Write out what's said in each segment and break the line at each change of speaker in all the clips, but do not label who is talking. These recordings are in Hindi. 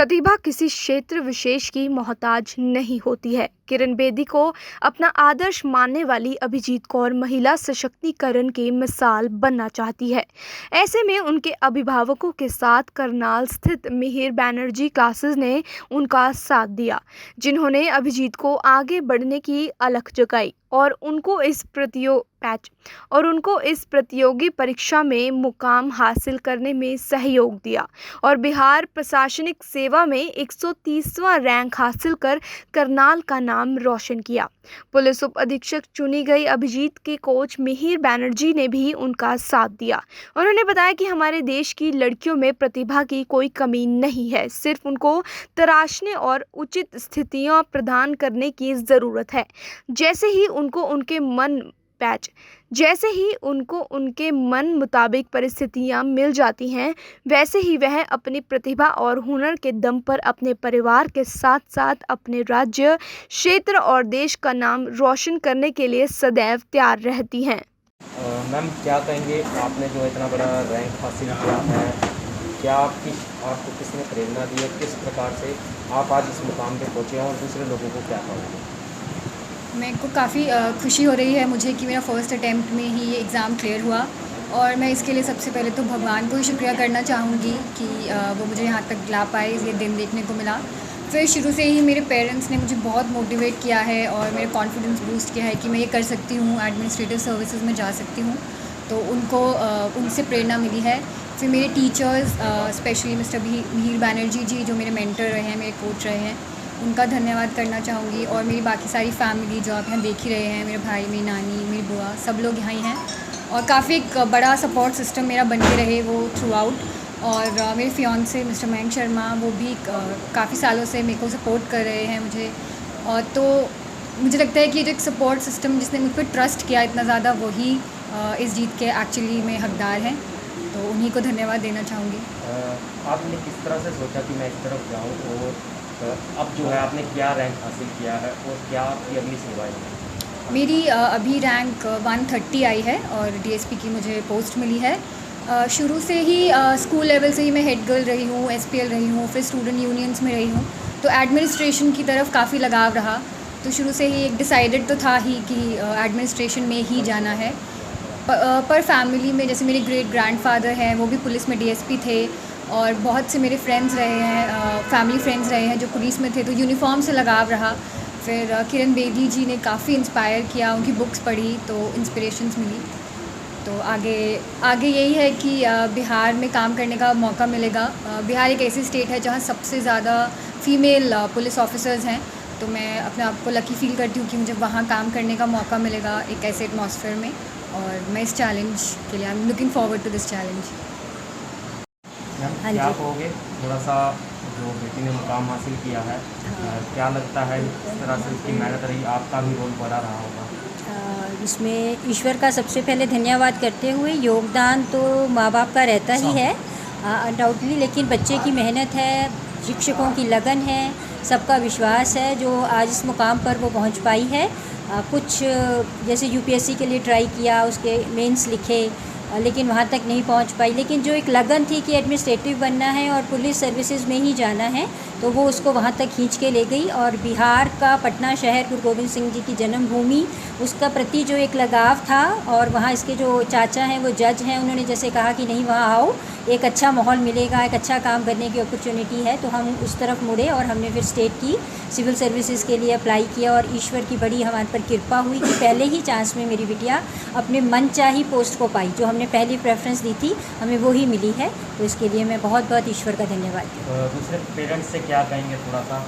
प्रतिभा किसी क्षेत्र विशेष की मोहताज नहीं होती है। किरण बेदी को अपना आदर्श मानने वाली अभिजीत कौर महिला सशक्तिकरण की मिसाल बनना चाहती है। ऐसे में उनके अभिभावकों के साथ करनाल स्थित मिहिर बैनर्जी क्लासेस ने उनका साथ दिया, जिन्होंने अभिजीत को आगे बढ़ने की अलख जगाई और उनको इस प्रतियोगी परीक्षा में मुकाम हासिल करने में सहयोग दिया और बिहार प्रशासनिक सेवा में 130वां रैंक हासिल कर करनाल का नाम रोशन किया। पुलिस उप अधीक्षक चुनी गई अभिजीत के कोच मिहिर बैनर्जी ने भी उनका साथ दिया। उन्होंने बताया कि हमारे देश की लड़कियों में प्रतिभा की कोई कमी नहीं है, सिर्फ उनको तराशने और उचित स्थितियां प्रदान करने की ज़रूरत है। जैसे ही उनको उनके मन मुताबिक परिस्थितियां मिल जाती हैं, वैसे ही वह अपनी प्रतिभा और हुनर के दम पर अपने परिवार के साथ साथ अपने राज्य, क्षेत्र और देश का नाम रोशन करने के लिए सदैव तैयार रहती हैं।
मैम, क्या कहेंगे, आपने जो इतना बड़ा रैंक हासिल किया है, क्या आपको किसने प्रेरणा दी है, किस प्रकार से आप आज इस मुकाम पे पहुँचे हैं और दूसरे लोगों को क्या कहोगे?
मेरे को काफ़ी खुशी हो रही है मुझे कि मेरा फ़र्स्ट अटैम्प्ट में ही ये एग्ज़ाम क्लियर हुआ। और मैं इसके लिए सबसे पहले तो भगवान को ही शुक्रिया करना चाहूँगी कि वो मुझे यहाँ तक ला पाए, ये दिन देखने को मिला। फिर शुरू से ही मेरे पेरेंट्स ने मुझे बहुत मोटिवेट किया है और मेरा कॉन्फिडेंस बूस्ट किया है कि मैं ये कर सकती हूँ, एडमिनिस्ट्रेटिव सर्विसेज में जा सकती हूँ। तो उनसे प्रेरणा मिली है। फिर मेरे teachers, specially mister Mihir Banerjee ji, जो मेरे मेंटर रहे हैं, मेरे कोच रहे हैं, उनका धन्यवाद करना चाहूँगी। और मेरी बाकी सारी फैमिली जो आप यहाँ देख ही रहे हैं, मेरे भाई, मेरी नानी, मेरी बुआ, सब लोग यहाँ ही हैं। और काफ़ी एक बड़ा सपोर्ट सिस्टम मेरा बन के रहे वो थ्रू आउट। और मेरे फियांसे मिस्टर मयंक शर्मा, वो भी काफ़ी सालों से मेरे को सपोर्ट कर रहे हैं मुझे। और तो मुझे लगता है कि जो एक सपोर्ट सिस्टम जिसने मुझ पर ट्रस्ट किया इतना ज़्यादा, वही इस जीत के एक्चुअली में हकदार हैं। तो उन्हीं को धन्यवाद देना चाहूँगी।
आपने किस तरह से सोचा कि मैं इस तरफ जाऊँ, और अब जो है आपने क्या रैंक हासिल किया है और क्या आपकी अगली सेवाएं हैं?
मेरी अभी रैंक 130 आई है और डीएसपी की मुझे पोस्ट मिली है। शुरू से ही स्कूल लेवल से ही मैं हेड गर्ल रही हूँ, एसपीएल रही हूँ, फिर स्टूडेंट यूनियंस में रही हूँ। तो एडमिनिस्ट्रेशन की तरफ काफ़ी लगाव रहा। तो शुरू से ही एक डिसाइडेड तो था ही कि एडमिनिस्ट्रेशन में ही जाना है। पर फैमिली में जैसे मेरे ग्रेट ग्रैंडफादर हैं, वो भी पुलिस में डीएसपी थे। और बहुत से मेरे फ्रेंड्स रहे हैं, फैमिली फ्रेंड्स रहे हैं जो पुलिस में थे, तो यूनिफॉर्म से लगाव रहा। फिर किरण बेदी जी ने काफ़ी इंस्पायर किया, उनकी बुक्स पढ़ी तो इंस्पिरेशंस मिली। तो आगे यही है कि बिहार में काम करने का मौका मिलेगा। बिहार एक ऐसी स्टेट है जहाँ सबसे ज़्यादा फ़ीमेल पुलिस ऑफिसर्स हैं। तो मैं अपने आप को लकी फील करती हूँ कि मुझे वहाँ काम करने का मौका मिलेगा एक ऐसे एटमॉस्फेयर में। और मैं इस चैलेंज के लिए I am looking forward to this challenge.
Ma'am, क्या कहोगे, थोड़ा सा जो बेटी ने मुकाम हासिल किया है, क्या लगता है इस तरह से उसकी मेहनत रही, आपका भी रोल बड़ा रहा होगा?
इसमें ईश्वर का सबसे पहले धन्यवाद करते हुए, योगदान तो माँ बाप का रहता ही है अनडाउटली, लेकिन बच्चे की मेहनत है, शिक्षकों की लगन है, सबका विश्वास है जो आज इस मुकाम पर वो पहुंच पाई है। कुछ जैसे यूपीएससी के लिए ट्राई किया, उसके मेंस लिखे, लेकिन वहाँ तक नहीं पहुँच पाई। लेकिन जो एक लगन थी कि एडमिनिस्ट्रेटिव बनना है और पुलिस सर्विसेज में ही जाना है, तो वो उसको वहाँ तक खींच के ले गई। और बिहार का पटना शहर, गुरु गोविंद सिंह जी की जन्मभूमि, उसका प्रति जो एक लगाव था, और वहाँ इसके जो चाचा हैं, वो जज हैं, उन्होंने जैसे कहा कि नहीं, वहाँ आओ, एक अच्छा माहौल मिलेगा, एक अच्छा काम करने की अपॉर्चुनिटी है। तो हम उस तरफ मुड़े और हमने फिर स्टेट की सिविल सर्विसेज के लिए अप्लाई किया। और ईश्वर की बड़ी हमारे पर कृपा हुई कि पहले ही चांस में मेरी बिटिया अपने मनचाही पोस्ट को पाई, जो हमने पहली प्रेफरेंस दी थी, हमें वो ही मिली है। तो इसके लिए मैं बहुत बहुत ईश्वर का धन्यवाद करती हूँ।
दूसरे पेरेंट्स से क्या कहेंगे थोड़ा सा?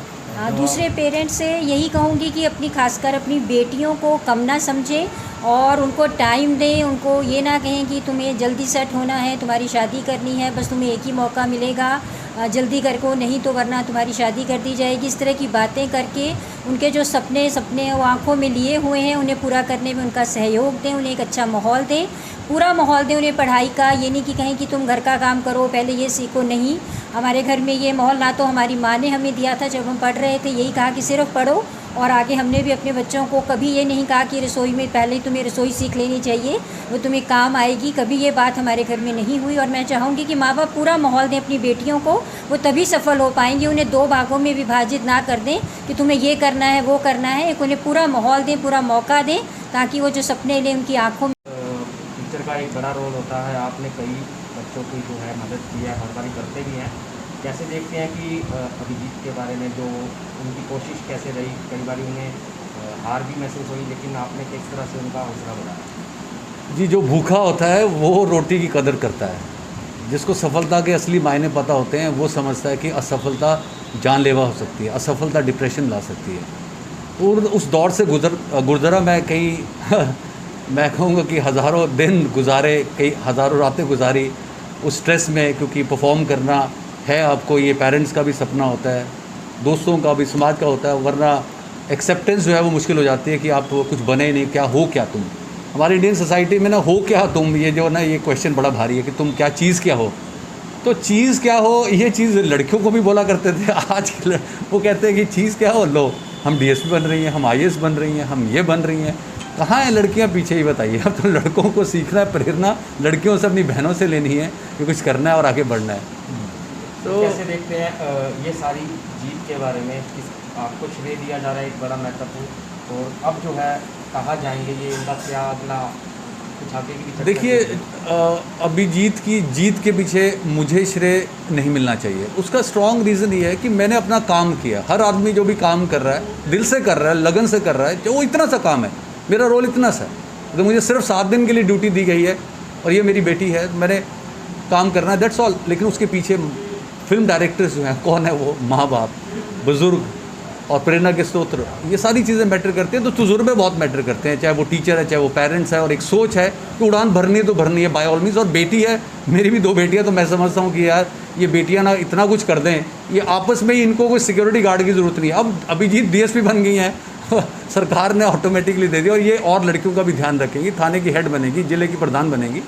दूसरे पेरेंट्स से यही कहूँगी कि खासकर अपनी बेटियों को कम ना समझें और उनको टाइम दें। उनको ये ना कहें कि तुम्हें जल्दी सेट होना है, तुम्हारी शादी करनी है, बस तुम्हें एक ही मौका मिलेगा, जल्दी करको, नहीं तो वरना तुम्हारी शादी कर दी जाएगी। इस तरह की बातें करके उनके जो सपने वो आंखों में लिए हुए हैं, उन्हें पूरा करने में उनका सहयोग दें, उन्हें एक अच्छा माहौल दें, पूरा माहौल दें उन्हें पढ़ाई का। ये नहीं कि कहें कि तुम घर का काम करो, पहले ये सीखो, नहीं। हमारे घर में ये माहौल ना तो हमारी माँ ने हमें दिया था जब हम पढ़ रहे थे, यही कहा कि सिर्फ पढ़ो और आगे हमने भी अपने बच्चों को कभी ये नहीं कहा कि रसोई में पहले ही तुम्हें रसोई सीख लेनी चाहिए, वो तुम्हें काम आएगी, कभी ये बात हमारे घर में नहीं हुई। और मैं चाहूँगी कि माँ बाप पूरा माहौल दें अपनी बेटियों को, वो तभी सफल हो पाएंगी। उन्हें 2 भागों में विभाजित ना कर दें कि तुम्हें ये करना है वो करना है, एक उन्हें पूरा माहौल दें, पूरा मौका दें, ताकि वो जो सपने लें उनकी आँखों में।
टीचर का एक बड़ा रोल होता है, आपने कई बच्चों की जो है मदद की है, हर बारी करते भी हैं। कैसे देखते हैं कि अभिजीत के बारे में जो उनकी कोशिश कैसे रही, कई बार उन्हें हार भी महसूस हुई, लेकिन आपने किस तरह से उनका हौसला बढ़ाया?
जी, जो भूखा होता है वो रोटी की कदर करता है। जिसको सफलता के असली मायने पता होते हैं वो समझता है कि असफलता जानलेवा हो सकती है, असफलता डिप्रेशन ला सकती है। और उस दौर से गुजरा मैं कई मैं कहूँगा कि हज़ारों दिन गुजारे, कई हज़ारों रातें गुजारी उस स्ट्रेस में, क्योंकि परफॉर्म करना है आपको, ये पेरेंट्स का भी सपना होता है, दोस्तों का भी, समाज का होता है, वरना एक्सेप्टेंस जो है वो मुश्किल हो जाती है कि आप कुछ बने ही नहीं, क्या हो क्या तुम। हमारी इंडियन सोसाइटी में ना हो क्या तुम, ये जो ना ये क्वेश्चन बड़ा भारी है कि तुम क्या चीज़ क्या हो। तो चीज़ क्या हो ये चीज़ लड़कियों को भी बोला करते थे, आज वो कहते हैं कि चीज़ क्या हो, लो हम DSP बन रही हैं, हम IAS बन रही हैं, हम ये बन रही हैं। कहाँ हैं लड़कियाँ पीछे, ही बताइए। अब तो लड़कों को सीखना है, प्रेरणा लड़कियों से, अपनी बहनों से लेनी है कि कुछ करना है और आगे बढ़ना है।
तो कैसे देखते हैं ये सारी जीत के बारे में, आपको श्रेय दिया जा रहा है एक बड़ा महत्वपूर्ण, और अब जो है कहाँ जाएंगे, ये इनका क्या अगला कुछ आगे की चर्चा?
देखिए, अभिजीत की जीत के पीछे मुझे श्रेय नहीं मिलना चाहिए। उसका स्ट्रॉन्ग रीज़न ये है कि मैंने अपना काम किया। हर आदमी जो भी काम कर रहा है, दिल से कर रहा है, लगन से कर रहा है, जो वो इतना सा काम है, मेरा रोल इतना सा है। तो मुझे सिर्फ 7 दिन के लिए ड्यूटी दी गई है और ये मेरी बेटी है, मैंने काम करना है, दैट्स ऑल। लेकिन उसके पीछे फिल्म डायरेक्टर्स जो हैं, कौन है वो, माँ बाप, बुज़ुर्ग और प्रेरणा के स्रोत, ये सारी चीज़ें मैटर करती हैं। तो तजुर्बे बहुत मैटर करते हैं, चाहे वो टीचर है, चाहे वो पेरेंट्स है, और एक सोच है कि उड़ान भरनी है तो भरनी है बाय ऑल मीन्स। और बेटी है, मेरी भी 2 बेटियाँ, तो मैं समझता हूँ कि यार ये बेटियाँ ना इतना कुछ कर दें, ये आपस में ही, इनको कोई सिक्योरिटी गार्ड की ज़रूरत नहीं है। अब अभिजीत DSP बन गई हैं सरकार ने ऑटोमेटिकली दे दिया, और ये और लड़कियों का भी ध्यान रखेंगी, थाने की हेड बनेगी, जिले की प्रधान बनेगी।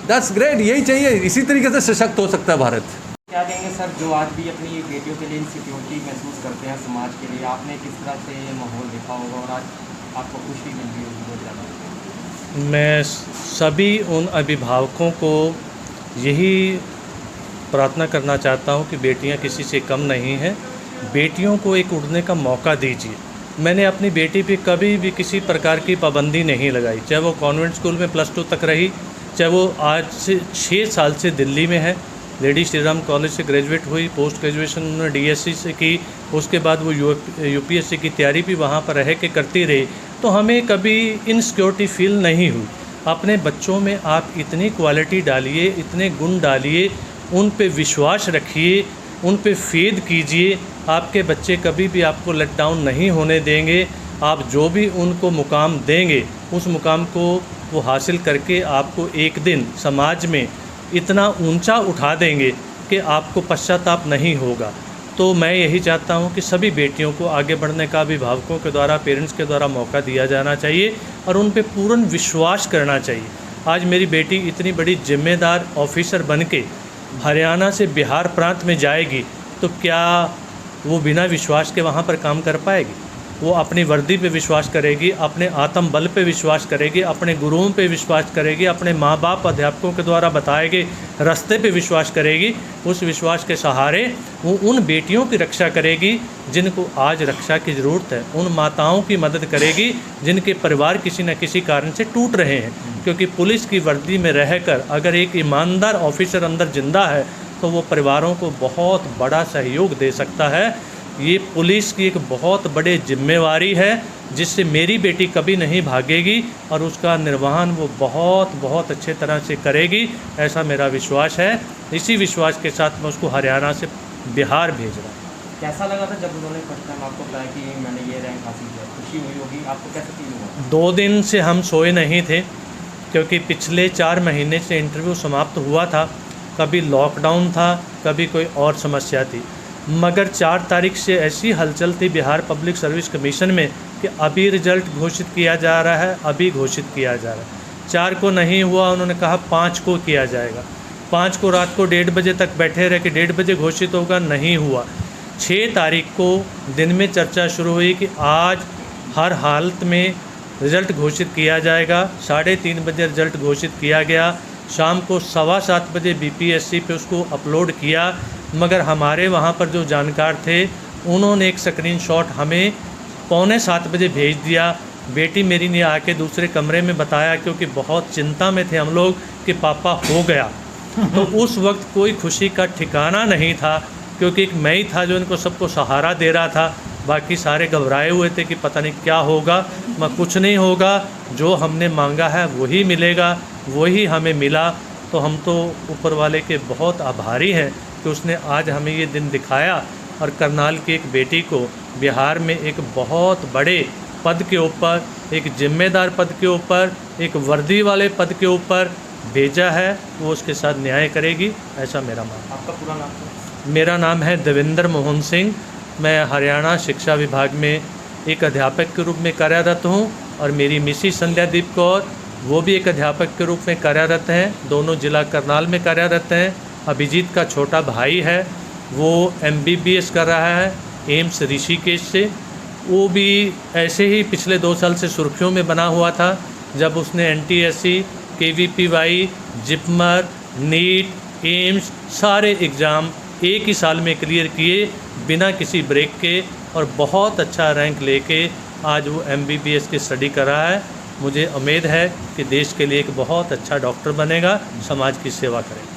दैट्स ग्रेट, यही चाहिए, इसी तरीके से सशक्त हो सकता है भारत।
क्या कहेंगे सर, जो आज भी अपनी बेटियों के लिए इनसिक्योरिटी महसूस करते हैं समाज के लिए, आपने किस तरह से ये माहौल देखा होगा और आज आपको खुशी मिल रही होगी बहुत ज़्यादा?
मैं सभी उन अभिभावकों को यही प्रार्थना करना चाहता हूं कि बेटियां किसी से कम नहीं हैं, बेटियों को एक उड़ने का मौका दीजिए। मैंने अपनी बेटी पे कभी भी किसी प्रकार की पाबंदी नहीं लगाई, चाहे वो कॉन्वेंट स्कूल में +2 तक रही, चाहे वो आज से 6 साल से दिल्ली में है, लेडी श्री राम कॉलेज से ग्रेजुएट हुई, पोस्ट ग्रेजुएशन उन्होंने DSC से की, उसके बाद वो UPSC की तैयारी भी वहाँ पर रह के करती रही। तो हमें कभी इनसिक्योरिटी फील नहीं हुई। अपने बच्चों में आप इतनी क्वालिटी डालिए, इतने गुण डालिए, उन पे विश्वास रखिए, उन पे फेद कीजिए, आपके बच्चे कभी भी आपको लेट डाउन नहीं होने देंगे। आप जो भी उनको मुकाम देंगे, उस मुकाम को वो हासिल करके आपको एक दिन समाज में इतना ऊंचा उठा देंगे कि आपको पश्चाताप नहीं होगा। तो मैं यही चाहता हूं कि सभी बेटियों को आगे बढ़ने का अभिभावकों के द्वारा, पेरेंट्स के द्वारा मौका दिया जाना चाहिए और उन पे पूर्ण विश्वास करना चाहिए। आज मेरी बेटी इतनी बड़ी जिम्मेदार ऑफिसर बनके हरियाणा से बिहार प्रांत में जाएगी, तो क्या वो बिना विश्वास के वहाँ पर काम कर पाएगी? वो अपनी वर्दी पे विश्वास करेगी, अपने आत्म बल पे विश्वास करेगी, अपने गुरुओं पे विश्वास करेगी, अपने माँ बाप अध्यापकों के द्वारा बताए गए रास्ते पे विश्वास करेगी। उस विश्वास के सहारे वो उन बेटियों की रक्षा करेगी जिनको आज रक्षा की ज़रूरत है, उन माताओं की मदद करेगी जिनके परिवार किसी न किसी कारण से टूट रहे हैं। क्योंकि पुलिस की वर्दी में रहकर अगर एक ईमानदार ऑफिसर अंदर जिंदा है तो वो परिवारों को बहुत बड़ा सहयोग दे सकता है। ये पुलिस की एक बहुत बड़ी जिम्मेवारी है जिससे मेरी बेटी कभी नहीं भागेगी और उसका निर्वहन वो बहुत अच्छे तरह से करेगी, ऐसा मेरा विश्वास है। इसी विश्वास के साथ मैं उसको हरियाणा से बिहार भेज रहा हूँ।
कैसा लगा था जब उन्होंने फर्स्ट टाइम आपको बताया कि मैंने ये रैंक हासिल किया? खुशी हुई होगी, आपको कैसे फील हुआ?
2 दिन से हम सोए नहीं थे क्योंकि पिछले 4 महीने से इंटरव्यू समाप्त हुआ था। कभी लॉकडाउन था, कभी कोई और समस्या थी, मगर 4 तारीख से ऐसी हलचल थी बिहार पब्लिक सर्विस कमीशन में कि अभी रिज़ल्ट घोषित किया जा रहा है, अभी घोषित किया जा रहा है। 4 को नहीं हुआ, उन्होंने कहा 5 को किया जाएगा। 5 को रात को 1:30 बजे तक बैठे रहे कि 1:30 बजे घोषित होगा, नहीं हुआ। 6 तारीख को दिन में चर्चा शुरू हुई कि आज हर हालत में रिज़ल्ट घोषित किया जाएगा। 3:30 बजे रिज़ल्ट घोषित किया गया। शाम को 7:15 बजे BPSC पे उसको अपलोड किया, मगर हमारे वहाँ पर जो जानकार थे उन्होंने एक स्क्रीनशॉट हमें 6:45 बजे भेज दिया। बेटी मेरी ने आके दूसरे कमरे में बताया, क्योंकि बहुत चिंता में थे हम लोग कि पापा हो गया। तो उस वक्त कोई खुशी का ठिकाना नहीं था, क्योंकि एक मैं ही था जो इनको सबको सहारा दे रहा था। बाकी सारे घबराए हुए थे कि पता नहीं क्या होगा। मैं कुछ नहीं होगा, जो हमने मांगा है वही मिलेगा, वही हमें मिला। तो हम तो ऊपर वाले के बहुत आभारी हैं कि उसने आज हमें ये दिन दिखाया और करनाल की एक बेटी को बिहार में एक बहुत बड़े पद के ऊपर, एक जिम्मेदार पद के ऊपर, एक वर्दी वाले पद के ऊपर भेजा है। वो उसके साथ न्याय करेगी, ऐसा मेरा मानना है।
आपका पूरा नाम?
मेरा नाम है देवेंद्र मोहन सिंह। मैं हरियाणा शिक्षा विभाग में एक अध्यापक के रूप में कार्यरत हूँ और मेरी मिसेस संध्यादीप कौर, वो भी एक अध्यापक के रूप में कार्यरत हैं। दोनों जिला करनाल में कार्यरत हैं। अभिजीत का छोटा भाई है, वो MBBS कर रहा है एम्स ऋषिकेश से। वो भी ऐसे ही पिछले 2 साल से सुर्खियों में बना हुआ था, जब उसने NTSC, KVPY, JIPMER, NEET, AIIMS सारे एग्ज़ाम एक ही साल में क्लियर किए बिना किसी ब्रेक के, और बहुत अच्छा रैंक लेके आज वो MBBS की स्टडी कर रहा है। मुझे उम्मीद है कि देश के लिए एक बहुत अच्छा डॉक्टर बनेगा, समाज की सेवा करेगा।